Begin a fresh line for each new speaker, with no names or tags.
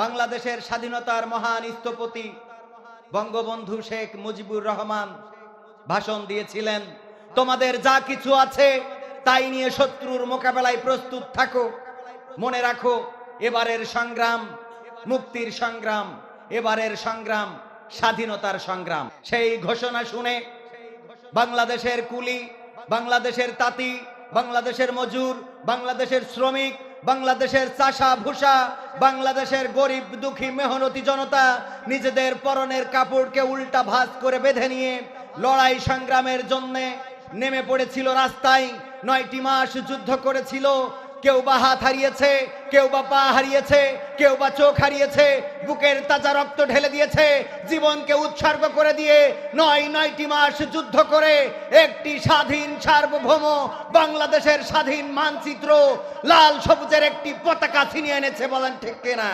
বাংলাদেশের স্বাধীনতার মহান স্থপতি বঙ্গবন্ধু শেখ মুজিবুর রহমান ভাষণ দিয়েছিলেন, তোমাদের যা কিছু আছে তাই নিয়ে শত্রুর মোকাবেলায় প্রস্তুত থাকো। মনে রাখো, এবারের সংগ্রাম মুক্তির সংগ্রাম, এবারের সংগ্রাম স্বাধীনতার সংগ্রাম। সেই ঘোষণা শুনে বাংলাদেশের কুলি, বাংলাদেশের তাঁতি, বাংলাদেশের মজুর, বাংলাদেশের শ্রমিক, বাংলাদেশের চাষা ভুষা, বাংলাদেশের গরিব দুঃখী মেহনতি জনতা নিজেদের পরনের কাপড়কে উল্টা ভাঁজ করে বেঁধে নিয়ে লড়াই সংগ্রামের জন্য নেমে পড়েছিল রাস্তায়। 9টি মাস যুদ্ধ করেছিল। কেউ বা হাত হারিয়েছে, কেউ বা পা হারিয়েছে, কেউ বা চোখ হারিয়েছে, বুকের তাজা রক্ত ঢেলে দিয়েছে, জীবনকে উৎসর্গ করে দিয়ে 9টি মাস যুদ্ধ করে একটি স্বাধীন সার্বভৌম বাংলাদেশের স্বাধীন মানচিত্র লাল সবুজের একটি পতাকা ছিনিয়ে এনেছে। বলেন ঠিক কিনা?